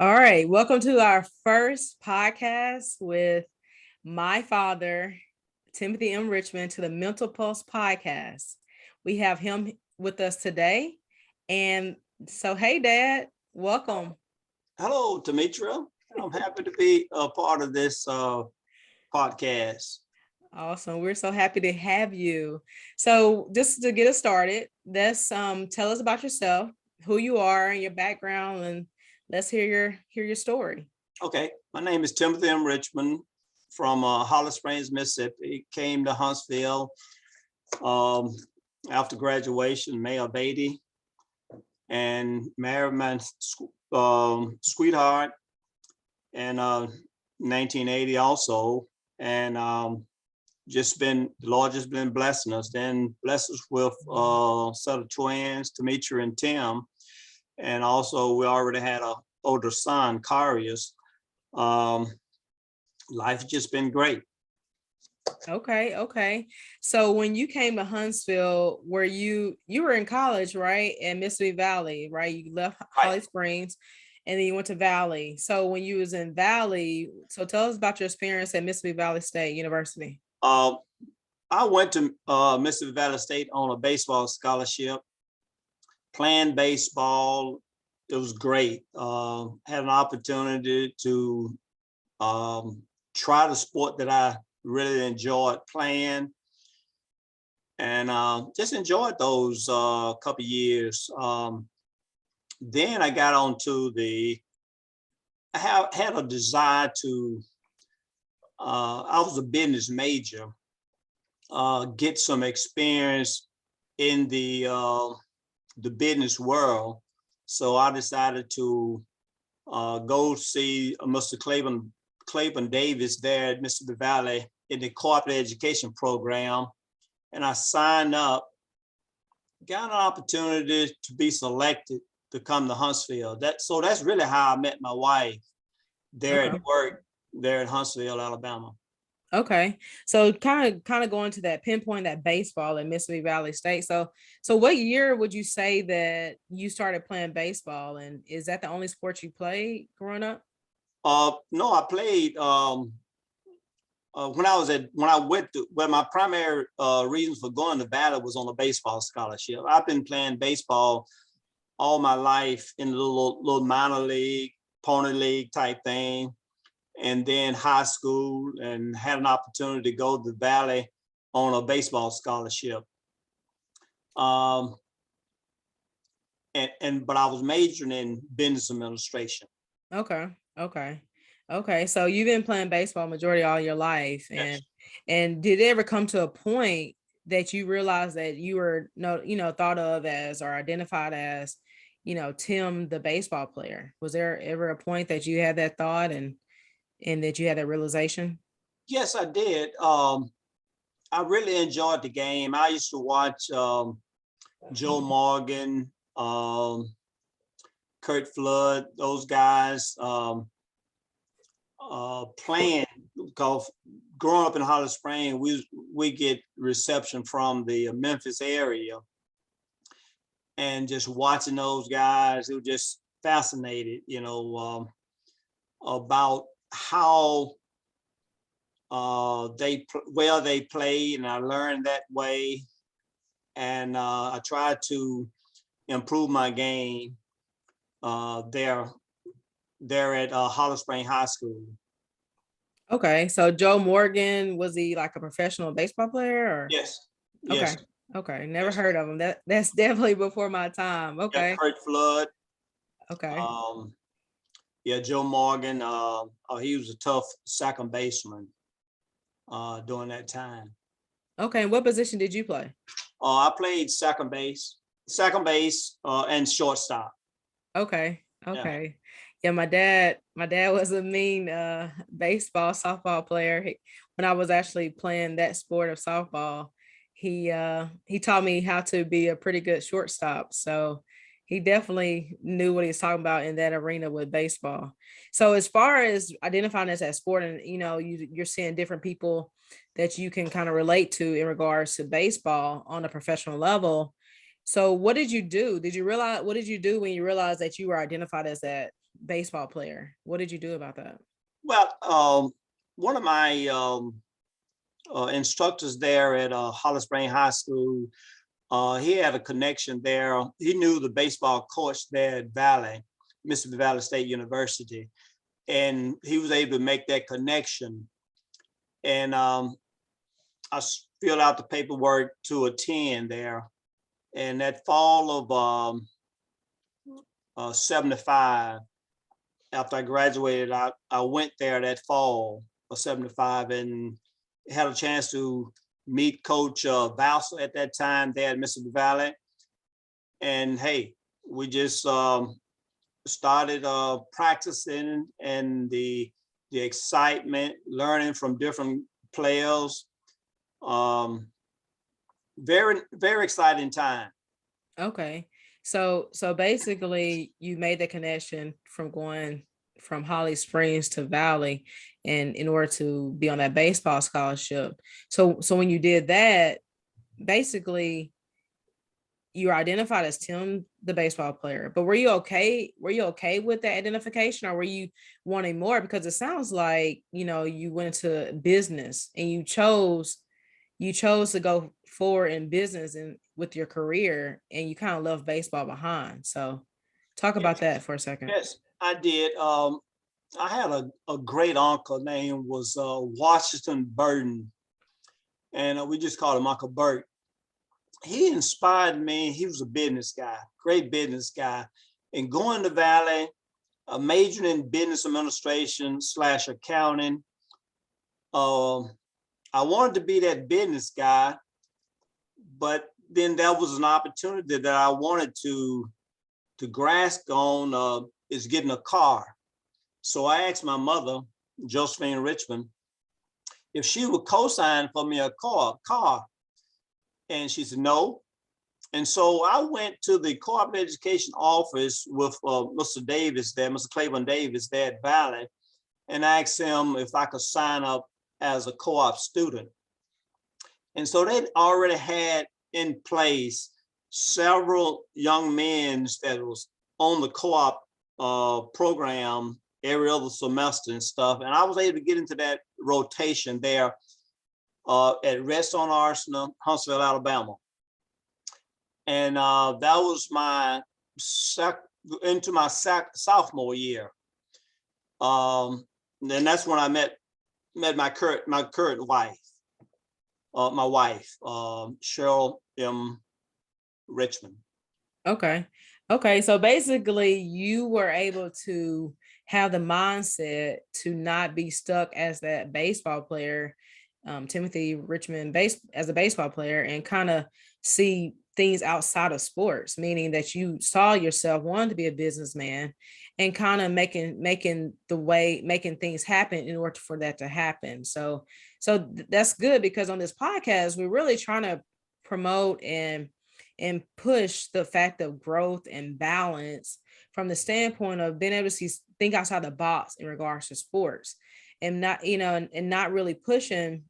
All right, welcome to our first podcast with my father, Timothy M. Richmond, to the Mental Pulse podcast. We have him with us today. And so, hey, Dad, welcome. Hello, Demetra. I'm happy to be a part of this podcast. Awesome. We're so happy to have you. So, just to get us started, let's tell us about yourself, who you are, and your background, and let's hear your story. Okay, my name is Timothy M. Richmond from Holly Springs, Mississippi. Came to Huntsville um, after graduation, May of '80, and married my sweetheart in 1980 also. And the Lord just been blessing us. Then blessed us with a set of twins, Demetra and Tim. And also we already had an older son, Carius. Um, Life just been great. Okay. So when you came to Huntsville, were you were in college, right? In Mississippi Valley, right? You left Right. Holly Springs and then you went to Valley. So when you was in Valley, so tell us about your experience at Mississippi Valley State University. Uh, I went to Mississippi Valley State on a baseball scholarship, playing baseball. It was great. Had an opportunity to try the sport that I really enjoyed playing, and just enjoyed those couple years. Then I got onto had a desire to, I was a business major, get some experience in the business world. So I decided to go see Mr. Claiborne Davis there at Mississippi Valley in the corporate education program. And I signed up, got an opportunity to be selected to come to Huntsville. So that's really how I met my wife there Okay. at work, there in Huntsville, Alabama. Okay. So kind of going to that pinpoint that baseball at Mississippi Valley State. So what year would you say that you started playing baseball? And is that the only sport you played growing up? No, I played when I went to, well, my primary reasons for going to Valley was on a baseball scholarship. I've been playing baseball all my life in a little minor league, pony league type thing, and then high school, and had an opportunity to go to the Valley on a baseball scholarship. Um, and but I was majoring in business administration. Okay. Okay. Okay. So you've been playing baseball majority all your life. Yes. And did it ever come to a point that you realized that you were thought of as or identified as, Tim the baseball player? Was there ever a point that you had that thought and that you had that realization? Yes, I did. I really enjoyed the game. I used to watch Joe Morgan, Kurt Flood, those guys playing, because growing up in Holly Springs, we get reception from the Memphis area, and just watching those guys, it was just fascinated, about how they played, and I learned that way, and I tried to improve my game there at Hollow Spring High School. Okay. So Joe Morgan, was he like a professional baseball player or? Yes, Okay. yes, Okay. Never yes. heard of him. That's definitely before my time. Yeah, Okay. Kurt Flood. Okay. Um, yeah, Joe Morgan. He was a tough second baseman during that time. Okay. What position did you play? I played second base, and shortstop. Okay. Yeah. Okay. Yeah, my dad was a mean baseball, softball player. When I was actually playing that sport of softball, he taught me how to be a pretty good shortstop. So he definitely knew what he was talking about in that arena with baseball. So as far as identifying as that sport, and you're seeing different people that you can kind of relate to in regards to baseball on a professional level. So what did you do? What did you do when you realized that you were identified as baseball player? What did you do about that? Well, one of my instructors there at Holly Springs High School, he had a connection there. He knew the baseball coach there at Valley, Mississippi Valley State University, and he was able to make that connection. And I filled out the paperwork to attend there. And that fall of 75, after I graduated, I went there that fall of 75 and had a chance to meet Coach Valser at that time there at Mississippi Valley. And hey, we just started practicing, and the excitement, learning from different players. Very, very exciting time. Okay. So basically you made the connection from going from Holly Springs to Valley and in order to be on that baseball scholarship. So when you did that, basically you were identified as Tim the baseball player. But were you okay? Were you okay with the identification, or were you wanting more? Because it sounds like, you went into business and you chose to go forward in business and with your career, and you kind of left baseball behind. So talk about Yes, that for a second. yes, I did. I had a great uncle named was Washington Burton, and we just called him Uncle Bert. He inspired me. He was a business guy, great business guy. And going to Valley, majoring in business administration / accounting. I wanted to be that business guy, but then there was an opportunity that I wanted to grasp on, is getting a car. So I asked my mother, Josephine Richmond, if she would co-sign for me a car. And she said no. And so I went to the co-op education office with Mr. Davis there, Mr. Claiborne Davis there at Valley, and I asked him if I could sign up as a co-op student. And so they already had in place several young men that was on the co-op program every other semester and stuff. And I was able to get into that rotation there at Redstone Arsenal, Huntsville, Alabama. And that was into my sophomore year. Then that's when I met my current wife, Cheryl M. Richmond. Okay. Okay. So basically, you were able to have the mindset to not be stuck as that baseball player, Timothy Richmond, as a baseball player, and kind of see things outside of sports, meaning that you saw yourself wanting to be a businessman and kind of making things happen in order for that to happen. So that's good, because on this podcast, we're really trying to promote and push the fact of growth and balance from the standpoint of being able to think outside the box in regards to sports, and not, and not really pushing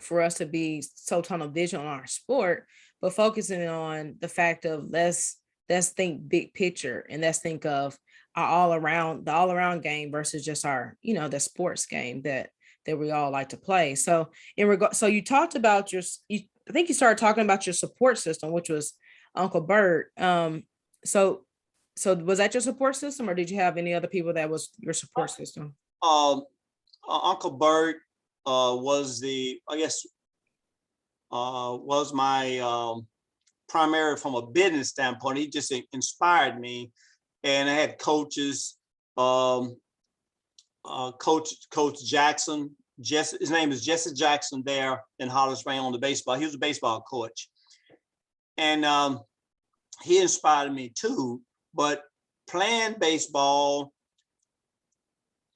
for us to be so tunnel vision on our sport, but focusing on the fact of let's think big picture, and let's think of our the all around game versus just our, the sports game that we all like to play. So so you talked about I think you started talking about your support system, which was Uncle Bert. So was that your support system, or did you have any other people that was your support system? Uncle Bert was was my primary from a business standpoint. He just inspired me, and I had coaches, Coach Jackson. His name is Jesse Jackson there in Holly Springs on the baseball. He was a baseball coach, and he inspired me too. But playing baseball,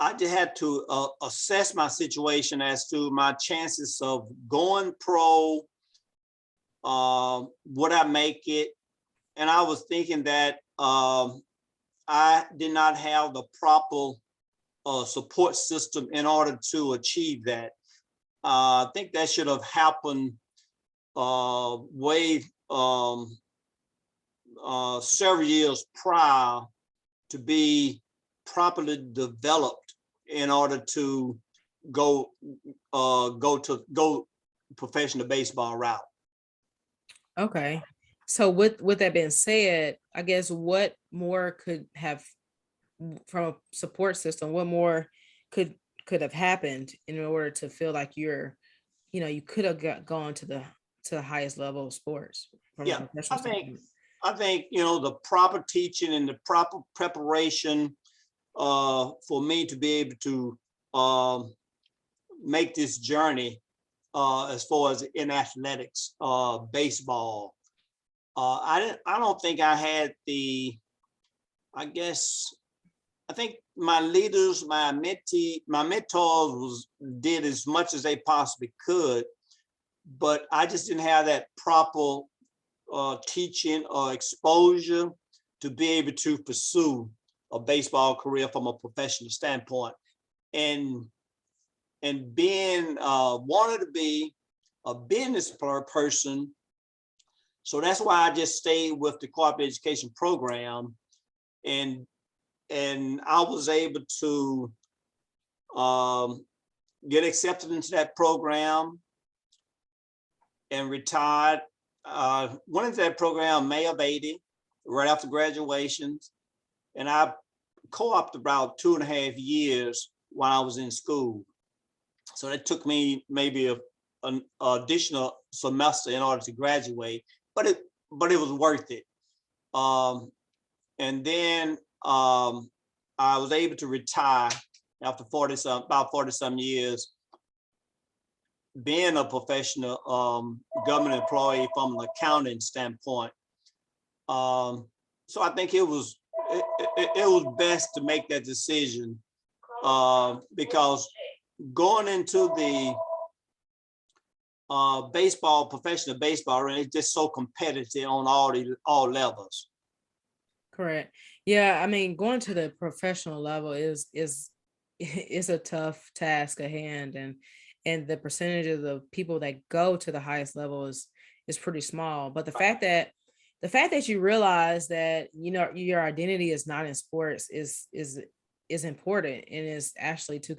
I just had to assess my situation as to my chances of going pro. Would I make it? And I was thinking that I did not have the proper support system in order to achieve that. I think that should have happened way several years prior to be properly developed in order to go go professional baseball route. Okay. So with that being said, I guess what more could have from a support system, what more could could have happened in order to feel like you could have gone to the highest level of sports from a Yeah, professional I think standpoint? I think the proper teaching and the proper preparation for me to be able to um, make this journey as far as in athletics, baseball. I don't think I had the. I guess I think my leaders, my mentors did as much as they possibly could, but I just didn't have that proper teaching or exposure to be able to pursue a baseball career from a professional standpoint. And being wanted to be a business person, so that's why I just stayed with the corporate education program, and I was able to get accepted into that program and retired. Went into that program May of '80, right after graduation, and I co-opted about 2.5 years while I was in school. So that took me maybe an additional semester in order to graduate, but it was worth it. Um, and then I was able to retire after about 40 some years, being a professional government employee from an accounting standpoint. So I think it was best to make that decision because going into the professional baseball, and it's just so competitive on all levels. Correct. Yeah, I mean, going to the professional level is a tough task at hand, and the percentage of the people that go to the highest level is pretty small. But the fact that you realize that your identity is not in sports is important, and is actually to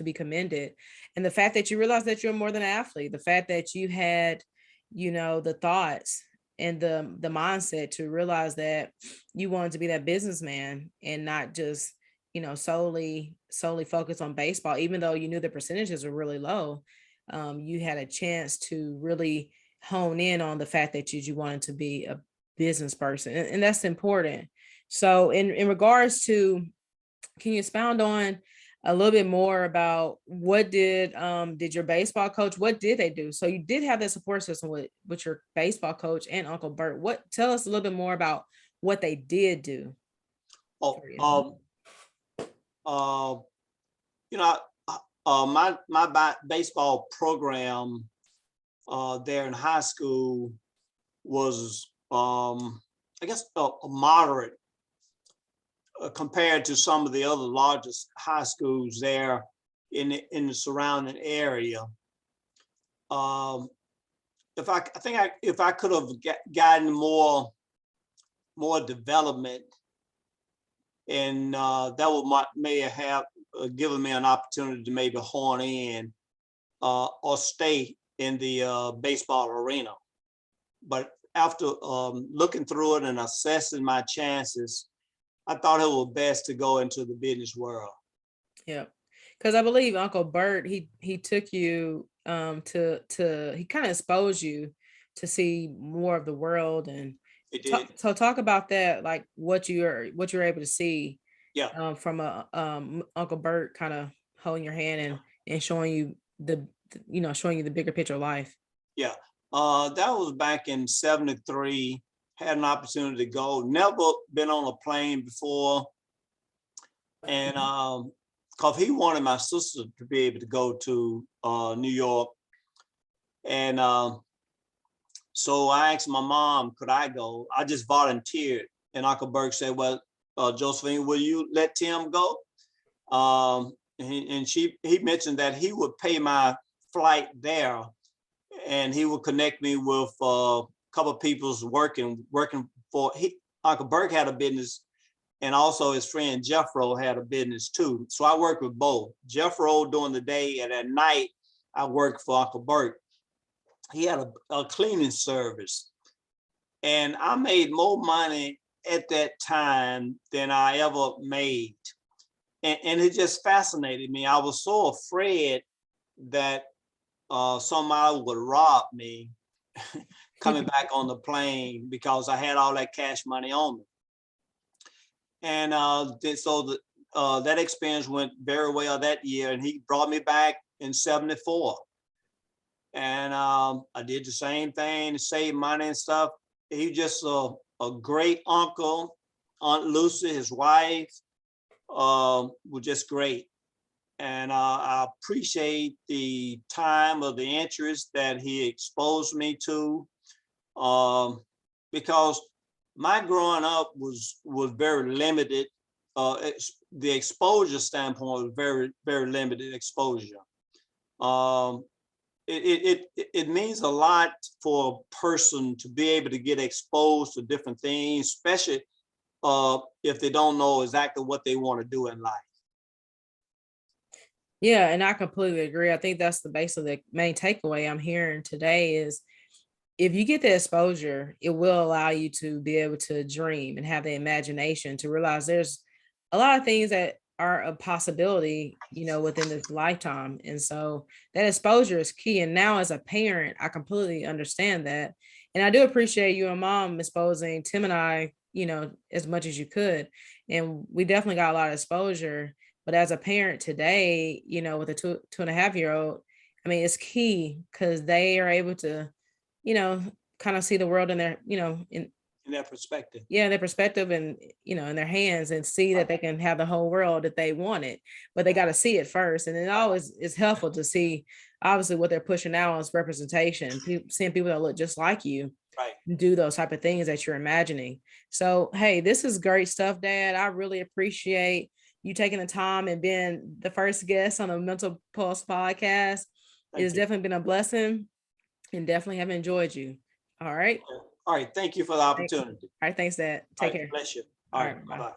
be commended. And the fact that you realize that you're more than an athlete, the fact that you had the thoughts and the mindset to realize that you wanted to be that businessman and not just solely focus on baseball, even though you knew the percentages were really low. You had a chance to really hone in on the fact that you wanted to be a business person, and that's important. So in regards to, can you expound on a little bit more about what did your baseball coach, what did they do? So you did have that support system with your baseball coach and Uncle Bert. What, tell us a little bit more about what they did do Oh, for you. uh, you know, my baseball program there in high school was, I guess, a moderate compared to some of the other largest high schools there in the surrounding area. Um, if I could have gotten more development, and that may have given me an opportunity to maybe hone in or stay in the baseball arena. But after looking through it and assessing my chances, I thought it was best to go into the business world. Yeah, because I believe Uncle Bert, he took you he kind of exposed you to see more of the world. And It did. so talk about that, like what you're able to see Yeah. from a Uncle Bert kind of holding your hand and showing you showing you the bigger picture of life. Yeah. That was back in '73. Had an opportunity to go. Never been on a plane before. And because he wanted my sister to be able to go to New York. And so I asked my mom, could I go? I just volunteered. And Uncle Bert said, well, Josephine, will you let Tim go? And he mentioned that he would pay my flight there, and he would connect me with a couple of people's working for. Uncle Bert had a business And also his friend Jeffro had a business too. So I worked with both. Jeffro during the day, and at night, I worked for Uncle Bert. He had a cleaning service. And I made more money at that time than I ever made. And it just fascinated me. I was so afraid that somebody would rob me coming back on the plane because I had all that cash money on me. And that experience went very well that year. And he brought me back in '74. And I did the same thing to save money and stuff. He just a great uncle. Aunt Lucy, his wife, were just great. And I appreciate the time of the interest that he exposed me to, because my growing up was very limited. The exposure standpoint was very limited exposure. It means a lot for a person to be able to get exposed to different things, especially if they don't know exactly what they want to do in life. Yeah, and I completely agree. I think that's the base of the main takeaway I'm hearing today is if you get the exposure, it will allow you to be able to dream and have the imagination to realize there's a lot of things that are a possibility, within this lifetime. And so that exposure is key. And now as a parent, I completely understand that. And I do appreciate you and mom exposing Tim and I, as much as you could. And we definitely got a lot of exposure. But as a parent today, with a 2.5-year-old, I mean, it's key because they are able to you know, kind of see the world in their, In that perspective. yeah, their perspective and, in their hands and see that they can have the whole world that they wanted, but they got to see it first. And it always is helpful to see, obviously, what they're pushing out is representation, seeing people that look just like you Right. do those type of things that you're imagining. So, hey, this is great stuff, Dad. I really appreciate you taking the time and being the first guest on the Mental Pulse podcast. It has definitely been a blessing and definitely have enjoyed you. All right. All right. Thank you for the opportunity. All right. Thanks, Dad. Take care. Bless you. All All right. right. Bye Bye. bye.